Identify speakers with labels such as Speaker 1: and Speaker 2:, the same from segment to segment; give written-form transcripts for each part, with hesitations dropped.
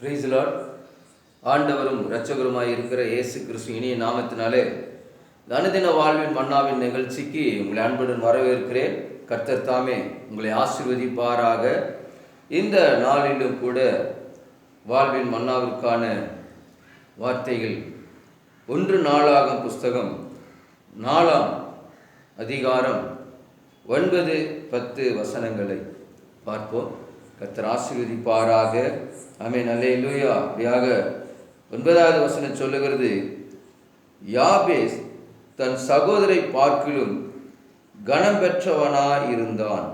Speaker 1: Praise the Lord. ஆண்டவரும் இரட்சகருமாய் இருக்கிற இயேசு கிறிஸ்து இனிய நாமத்தினாலே அனுதின வாழ்வின் மன்னாவின் நிகழ்ச்சிக்கு உங்களை அன்புடன் வரவேற்கிறேன். கர்த்தர் தாமே உங்களை ஆசீர்வதிப்பாராக. இந்த நாளிலும் கூட வாழ்வின் மன்னாவிற்கான வார்த்தைகள் 1 நாளாகமம் புஸ்தகம் 4ஆம் அதிகாரம் 9-10 வசனங்களை பார்ப்போம். கர்த்தர் ஆசீர்வதிப்பாராக. ஆமென். அல்லேலூயா. அப்படியாக 9வது வசனம் சொல்லுகிறது, யாபேஸ் தன் சகோதரை பார்க்கிலும் கனம் பெற்றவனாய் இருந்தான்.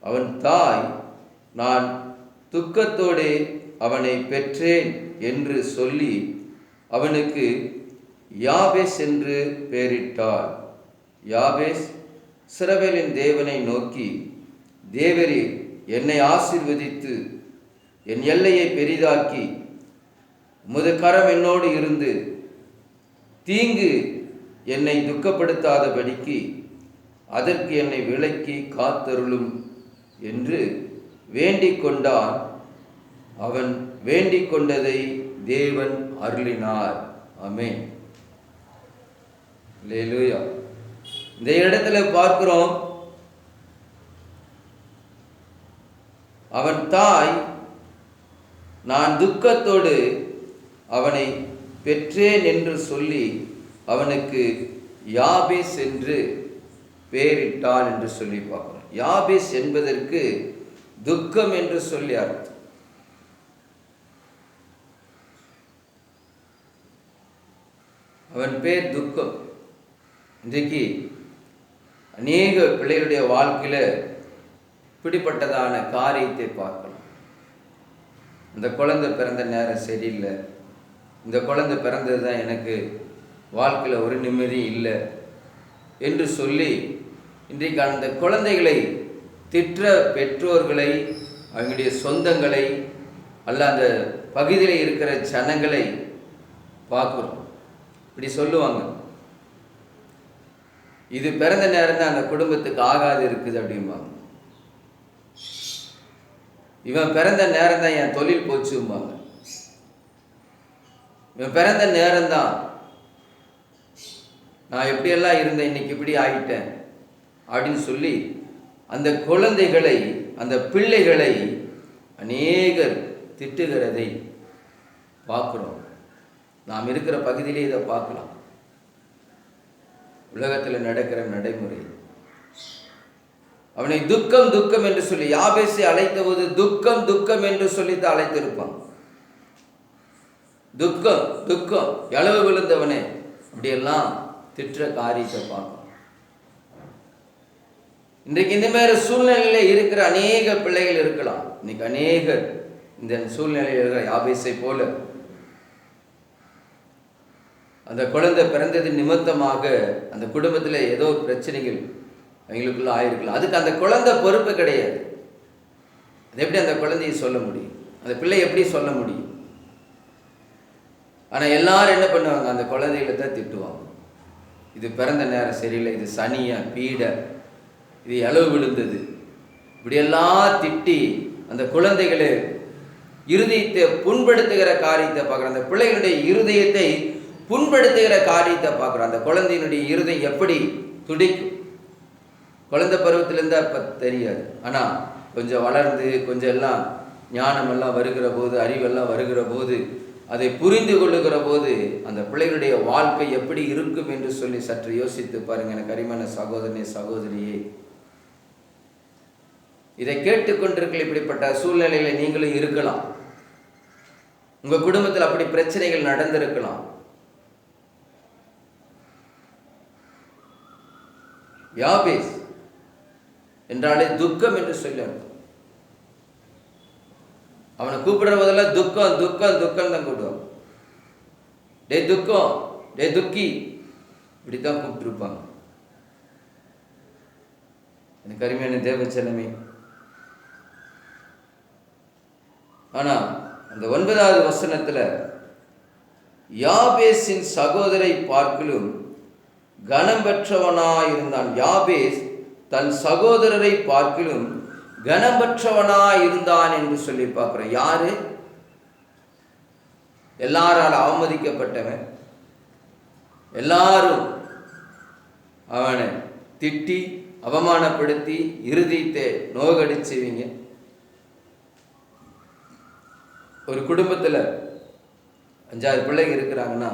Speaker 1: அவன் தாய், நான் துக்கத்தோடே அவனை பெற்றேன் என்று சொல்லி அவனுக்கு யாபேஸ் என்று பெயரிட்டாள். யாபேஸ் இஸ்ரவேலின் தேவனை நோக்கி, தேவரீர் என்னை ஆசீர்வதித்து என் எல்லையை பெரிதாக்கி உமது கரம் என்னோடு இருந்து தீங்கு என்னை துக்கப்படுத்தாதபடிக்கு அதற்கு என்னை விலக்கி காத்தருளும் என்று வேண்டிக் கொண்டான். அவன் வேண்டிக் கொண்டதை தேவன் அருளினார். ஆமென். அல்லேலூயா. இந்த இடத்துல பார்க்கிறோம், அவன் தாய், நான் துக்கத்தோடு அவனை பெற்றேன் என்று சொல்லி அவனுக்கு யாபேஸ் என்று பெயரிட்டாள் என்று சொல்லி பார்க்கிறோம். யாபேஸ் என்பதற்கு துக்கம் என்று சொல்லி அர்த்தம். அவன் பேர் துக்கம். இன்றைக்கு அநேக பிள்ளைகளுடைய வாழ்க்கையில் இப்படிப்பட்டதான காரியத்தை பார்க்கலாம். இந்த குழந்தை பிறந்த நேரம் சரியில்லை, இந்த குழந்தை பிறந்தது தான் எனக்கு வாழ்க்கையில் ஒரு நிம்மதி இல்லை என்று சொல்லி இன்றைக்கு அந்த குழந்தைகளை திற்ற பெற்றோர்களை, அவங்களுடைய சொந்தங்களை, அல்ல அந்த பகுதியில் இருக்கிற ஜனங்களை பார்க்குறோம். இப்படி சொல்லுவாங்க, இது பிறந்த நேரம் தான் அந்த குடும்பத்துக்கு ஆகாது இருக்குது அப்படிம்பாங்க. இவன் பிறந்த நேரம் தான் என் தொழில் போச்சும்பாங்க. இவன் பிறந்த நேரம்தான் நான் எப்படியெல்லாம் இருந்தேன், இன்னைக்கு இப்படி ஆகிட்டேன் அப்படின்னு சொல்லி அந்த குழந்தைகளை, அந்த பிள்ளைகளை அநேகர் திட்டுகிறதை பார்க்குறோம். நாம் இருக்கிற பகுதியிலே இதை பார்க்கலாம். உலகத்தில் நடக்கிற நடைமுறை. அவனை துக்கம் துக்கம் என்று சொல்லி, யாபேசை அழைத்த போது துக்கம் துக்கம் என்று சொல்லித்தான் அழைத்திருப்பான். துக்கம் துக்கம், எளவு விழுந்தவனே, அப்படியெல்லாம் திற்ற காரியத்தை பார்க்கணும். இன்றைக்கு இந்த மாதிரி சூழ்நிலையில இருக்கிற அநேக பிள்ளைகள் இருக்கலாம். இன்னைக்கு அநேகர் இந்த சூழ்நிலையில் இருக்கிற யாபேசை போல அந்த குழந்தை பிறந்தது நிமித்தமாக அந்த குடும்பத்தில் ஏதோ பிரச்சனைகள் அவங்களுக்குள்ள ஆயிருக்கலாம். அதுக்கு அந்த குழந்தை பொறுப்பு கிடையாது. அது எப்படி அந்த குழந்தையை சொல்ல முடியும்? அந்த பிள்ளை எப்படி சொல்ல முடியும்? ஆனால் எல்லாரும் என்ன பண்ணுவாங்க, அந்த குழந்தைகளை தான் திட்டுவாங்க. இது பிறந்த நேரம் சரியில்லை, இது சனியா பீட, இது இளவு விழுந்தது, இப்படியெல்லாம் திட்டி அந்த குழந்தைகளை இருதயத்தை புண்படுத்துகிற காரியத்தை பார்க்குறோம். அந்த பிள்ளைகளுடைய இருதயத்தை புண்படுத்துகிற காரியத்தை பார்க்குறோம். அந்த குழந்தையினுடைய இருதயம் எப்படி துடிக்கும். குழந்தை பருவத்திலேருந்து அப்போ தெரியாது. ஆனால் கொஞ்சம் வளர்ந்து கொஞ்சம் எல்லாம் ஞானமெல்லாம் வருகிற போது, அறிவெல்லாம் வருகிற போது, அதை புரிந்து கொள்ளுகிற போது அந்த பிள்ளைகளுடைய வாழ்க்கை எப்படி இருக்கும் என்று சொல்லி சற்று யோசித்து பாருங்கள். எனக்கு அருமையான சகோதரனே, சகோதரியே, இதை கேட்டுக்கொண்டிருக்கிற இப்படிப்பட்ட சூழ்நிலையில் நீங்களும் இருக்கலாம். உங்கள் குடும்பத்தில் அப்படி பிரச்சனைகள் நடந்திருக்கலாம். யாபேஸ் என்றாலே துக்கம் என்று சொல்லி அவனை கூப்பிடுற போதெல்லாம் துக்கம் துக்கம் துக்கம் தான் கூப்பிடுவாங்க. டே துக்கம், டே துக்கி, இப்படித்தான் கூப்பிட்டுருப்பாங்க. எனக்கு அருமையான தேவ செல்லமே. ஆனா அந்த 9வது வசனத்துல யாபேசின் சகோதரை பார்க்கிலும் கனம் பெற்றவனாயிருந்தான். யாபேஸ் தன் சகோதரரை பார்க்கிலும் கனம்பற்றவனாய் இருந்தான் என்று சொல்லி பார்க்கிறோம். யாரு? எல்லாரால் அவமதிக்கப்பட்டவன். எல்லாரும் அவனை திட்டி அவமானப்படுத்தி இருதயத்தை நோகடிச்சுவீங்க. ஒரு குடும்பத்தில் 5-6 பிள்ளைங்க இருக்கிறாங்கன்னா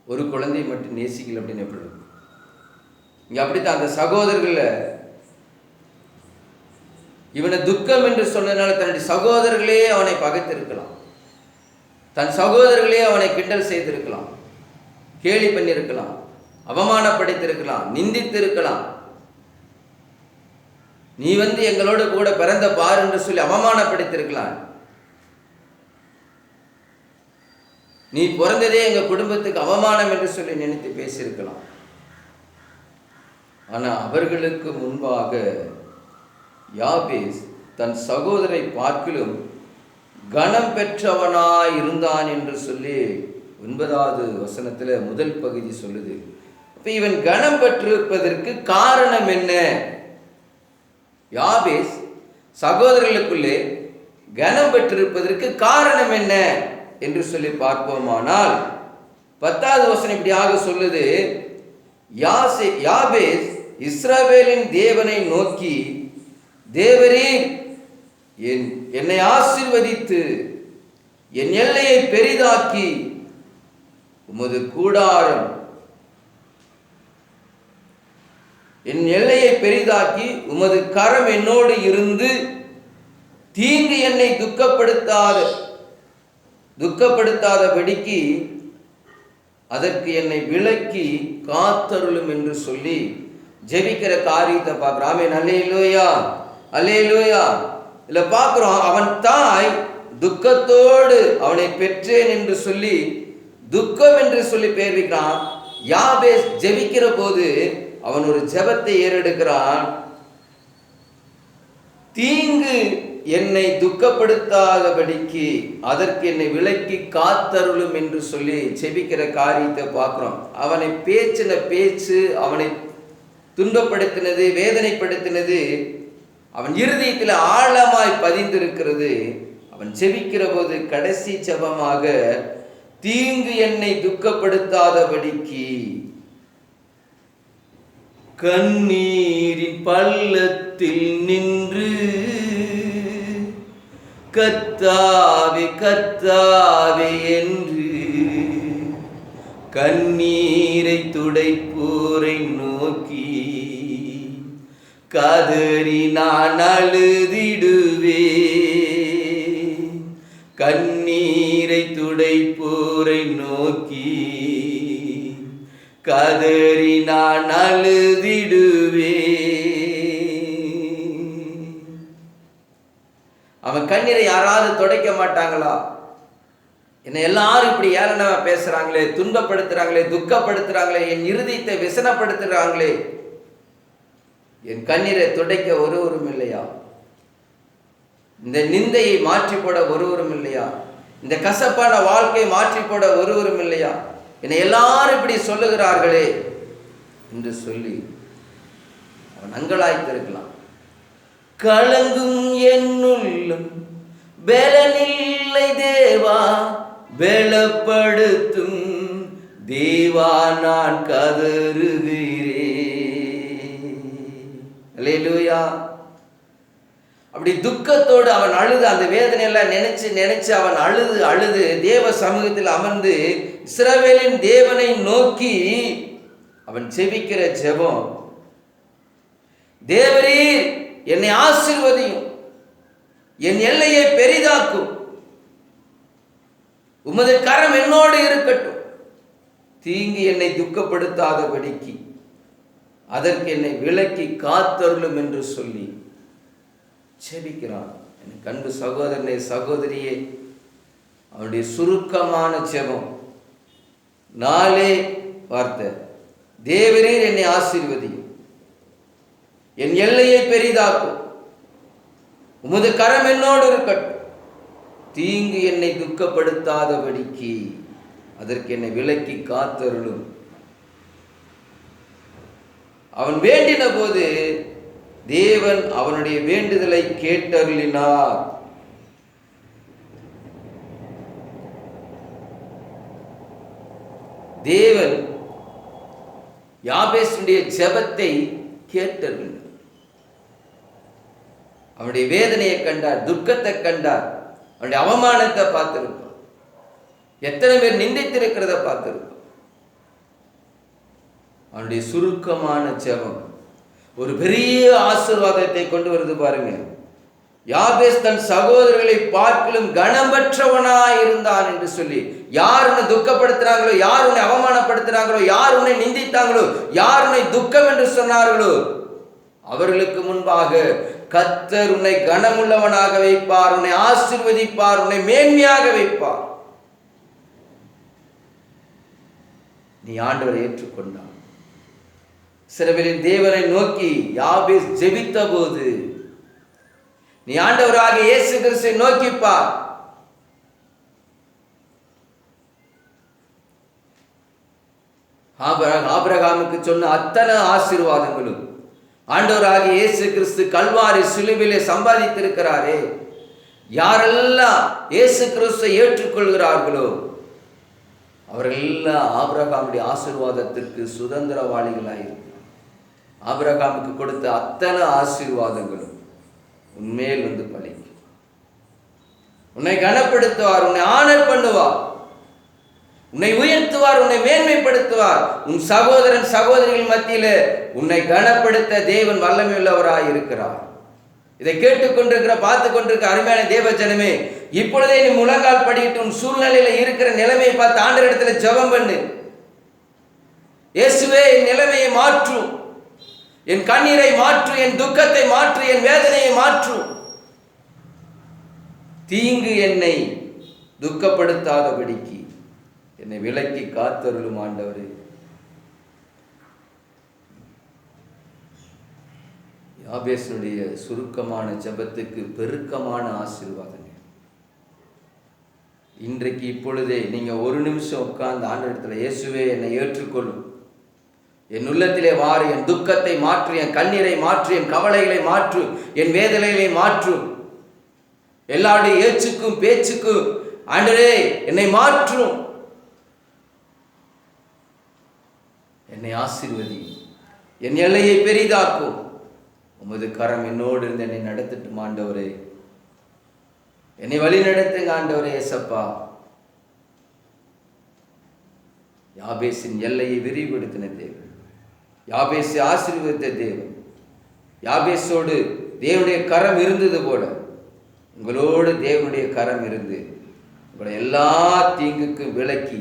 Speaker 1: ஒரு குழந்தையை மட்டும் நேசிக்கல அப்படின்னு எப்படி இருக்கும்? இங்கே அப்படித்தான் அந்த சகோதரர்களை இவனை துக்கம் என்று சொன்னதுனால தன்னுடைய சகோதரர்களே அவனை பகைத்திருக்கலாம், தன் சகோதரர்களே அவனை கிண்டல் செய்திருக்கலாம், கேலி பண்ணியிருக்கலாம், அவமானப்படுத்தியிருக்கலாம், நிந்தித்திருக்கலாம். நீ எங்களோடு கூட பிறந்த பார் என்று சொல்லி அவமானப்படுத்தியிருக்கலாம். நீ பிறந்ததே எங்க குடும்பத்துக்கு அவமானம் என்று சொல்லி நினைத்து பேசியிருக்கலாம். ஆனால் அவர்களுக்கு முன்பாக யாபேஸ் தன் சகோதரை பார்க்கிலும் கனம் பெற்றவனாய் இருந்தான் என்று சொல்லி 9வது வசனத்தில் முதல் பகுதி சொல்லுது. அப்ப இவன் கனம் பெற்றிருப்பதற்கு காரணம் என்ன? யாபேஸ் சகோதரர்களுக்குள்ளே கனம் பெற்றிருப்பதற்கு காரணம் என்ன என்று சொல்லி பார்ப்போமானால் 10வது வசனம் இப்படியாக சொல்லுது. யாபேஸ் இஸ்ரவேலின் தேவனை நோக்கி, தேவரீர் என்னை ஆசீர்வதித்து என் எல்லையை பெரிதாக்கி உமது கூடாரம் என் எல்லையை பெரிதாக்கி உமது கரம் என்னோடு இருந்து தீங்கு என்னை துக்கப்படுத்தாதபடிக்கு அதற்கு என்னை விலக்கி காத்தருளும் என்று சொல்லி ஜெபிக்கிற காரியத்தை பார்க்கிறோம். ஆமென், அல்லேலூயா, அல்லேலூயா. இதுல பார்க்கிறோம், அவன் தாய் துக்கத்தோடு அவனை பெற்றேன் என்று சொல்லி துக்கம் என்று சொல்லி பெயர் வைக்கிறான். யாபேஸ் ஜெபிக்கிற போது அவன் ஒரு ஜெபத்தை ஏறெடுக்கிறான். தீங்கு என்னை துக்கப்படுத்தாதபடிக்கு அதற்கு என்னை விலக்கி காத்தருளும் என்று சொல்லி ஜெபிக்கிற காரியத்தை பார்க்கிறோம். அவனை பேச்சின பேச்சு அவனை துன்பப்படுத்தினது, வேதனைப்படுத்தினது அவன் இருதயத்தில் ஆழமாய் பதிந்திருக்கிறது. அவன் ஜெபிக்கிற போது கடைசி ஜெபமாக தீங்கு என்னை துக்கப்படுத்தாதபடிக்கு கண்ணீரின் பள்ளத்தில் நின்று கர்த்தாவே கர்த்தாவே என்று கண்ணீரை துடைப்போரை நோக்கி கதறி நான் அழுதிடுவேன். கண்ணீரை துடைப்போரை நோக்கி கதறி நான் அழுதிடுவேன். அவன் கண்ணீரை யாராவது துடைக்க மாட்டாங்களா? என்னை எல்லாரும் இப்படி ஏளனமா பேசுறாங்களே, துன்பப்படுத்துறாங்களே, துக்கப்படுத்துறாங்களே, என் இருதயத்தை விசனப்படுத்துறாங்களே, என் கண்ணீரை துடைக்க ஒருவரும் இல்லையா? இந்த நிந்தையை மாற்றி போட ஒருவரும் இல்லையா? இந்த கசப்பான வாழ்க்கையை மாற்றி போட ஒருவரும் இல்லையா? என்னை எல்லாரும் இப்படி சொல்லுகிறார்களே என்று சொல்லி அவன் அங்கலாய்த்திருக்கலாம். கலங்கும் என்னுள்ளும் பலனில்லை தேவா, பலப்படுத்தும் தேவா நான் கதறுகிறேன். அல்லேலூயா. அப்படி துக்கத்தோடு அவன் அழுது, அந்த வேதனையெல்லாம் நினைச்சு அவன் அழுது தேவ சமூகத்தில் அமர்ந்து இஸ்ரவேலின் தேவனை நோக்கி அவன் செபிக்கிற ஜெபம், தேவரீர் என்னை ஆசீர்வதியும், என் எல்லையை பெரிதாக்கும், உமது கரம் என்னோடு இருக்கட்டும், தீங்கு என்னை துக்கப்படுத்தாதபடிக்கு அதற்கு என்னை விலக்கி காத்தருளும் என்று சொல்லி ஜெபிக்கிறான். எனக்கு அன்பு சகோதரனே, சகோதரியே, அவனுடைய சுருக்கமான ஜெபம் 4 வார்த்தை. தேவரீர் என்னை ஆசீர்வதியும், என் எல்லையை பெரிதாக்கும், உமது கரம் என்னோடு இருக்கட்டும், தீங்கு என்னை துக்கப்படுத்தாதபடிக்கு அதற்கு என்னை விலக்கி காத்தருளும். அவன் வேண்டின போது தேவன் அவனுடைய வேண்டுதலை கேட்டருளினார். தேவன் யாபேசுடைய ஜெபத்தை கேட்டருளினார். அவனுடைய வேதனையை கண்டார், துக்கத்தை கண்டார், அவனுடைய அவமானத்தை பார்த்திருப்பார், எத்தனை பேர் நிந்தித்திருக்கிறத பார்த்திருப்பார். அவனுடைய சுருக்கமான ஜெபம் ஒரு பெரிய ஆசீர்வாதத்தை கொண்டு வருது பாருங்க. யாபேஸ் தன் சகோதரர்களை பார்க்கலும் கனமற்றவனாய் இருந்தான் என்று சொல்லி, யார் உன்னை துக்கப்படுத்துறாங்களோ, யார் உன்னை அவமானப்படுத்துறாங்களோ, யார் உன்னை நிந்தித்தாங்களோ, யார் உன்னை துக்கம் என்று சொன்னார்களோ, அவர்களுக்கு முன்பாக கர்த்தர் உன்னை கனமுள்ளவனாக வைப்பார், உன்னை ஆசீர்வதிப்பார், உன்னை மேன்மையாக வைப்பார். நீ ஆண்டவரை ஏற்றுக்கொண்டான். சிலவேளையில் தேவனை நோக்கி யாபேஸ் ஜெபித்த போது, நீ ஆண்டவராக இயேசு கிறிஸ்துவை நோக்கிப்பார். ஆபிரகாமுக்கு சொன்ன அத்தனை ஆசீர்வாதங்களும் ஆண்டவராக இயேசு கிறிஸ்து கல்வாரி சிலுவையிலே சம்பாதித்திருக்கிறாரே. யாரெல்லாம் இயேசு கிறிஸ்துவை ஏற்றுக்கொள்கிறார்களோ அவர்கள் எல்லாம் ஆபிரகாமுடைய ஆசீர்வாதத்திற்கு சுதந்திரவாளிகளாயிருக்கிறார். ஆபிரகாமுக்கு கொடுத்த அத்தனை ஆசீர்வாதங்களும் உன்மேல் வந்து பலிக்கும். உன்னை கனப்படுத்துவார், உன்னை ஆனர் பண்ணுவார், உன்னை உயர்த்துவார், உன்னை மேன்மைப்படுத்துவார். உன் சகோதரன் சகோதரிகள் மத்தியில உன்னை கனப்படுத்த தேவன் வல்லமை உள்ளவராய் இருக்கிறார். இதை கேட்டுக்கொண்டிருக்கிற, பார்த்து கொண்டிருக்கிற அருமையான தேவ ஜனமே, இப்பொழுதே நீ முழங்கால் படிட்டு உன் சூழ்நிலையில இருக்கிற நிலைமையை பார்த்து ஆண்டவரிடத்துல ஜெபம் பண்ணு. இயேசுவே, என் நிலைமையை மாற்றும், என் கண்ணீரை மாற்று, என் துக்கத்தை மாற்று, என் வேதனையை மாற்று. தீங்கு என்னை துக்கப்படுத்தாதபடிக்கு என்னை விலக்கி காத்தருளும் ஆண்டவரே. யாபேசுடைய சுருக்கமான ஜெபத்துக்கு பெருக்கமான ஆசீர்வாதங்கள். இன்றைக்கு இப்பொழுதே நீங்க ஒரு நிமிஷம் உட்கார்ந்து ஆண்டவரிடத்துல, இயேசுவே என்னை ஏற்றுக்கொள்ளும், என் உள்ளத்திலே வாரு, என் துக்கத்தை மாற்று, என் கண்ணீரை மாற்று, என் கவலைகளை மாற்று, என் வேதனைகளை மாற்று, எல்லாருடைய ஏச்சுக்கும் பேச்சுக்கும் ஆண்டவரே என்னை மாற்றும், என்னை ஆசீர்வதி, என் எல்லையை பெரிதாக்கும், உமது கரம் என்னோடு இருந்து என்னை நடத்தட்டும் ஆண்டவரே, என்னை வழி நடத்துங்க ஆண்டவரே. ஏசப்பா, யாபேசின் எல்லையை விரிவுபடுத்தின தேவன், யாபேசை ஆசீர்வதித்த தேவன், யாபேசோடு தேவனுடைய கரம் இருந்தது போல உங்களோடு தேவனுடைய கரம் இருந்து உங்களை எல்லா தீங்குக்கும் விலக்கி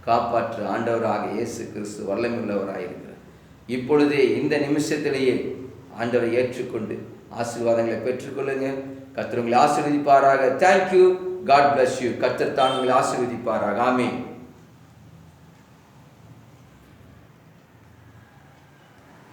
Speaker 1: காப்பாற்ற ஆண்டவராக இயேசு கிறிஸ்து வல்லமை உள்ளவராயிருக்கிறார். இப்பொழுதே இந்த நிமிஷத்திலேயே ஆண்டவரை ஏற்றுக்கொண்டு ஆசீர்வாதங்களை பெற்றுக்கொள்ளுங்க. கர்த்தர் உங்களை ஆசீர்வதிப்பாராக. தேங்க்யூ. God bless you. கர்த்தர் தான் உங்களை ஆசீர்வதிப்பாராக. ஆமென்.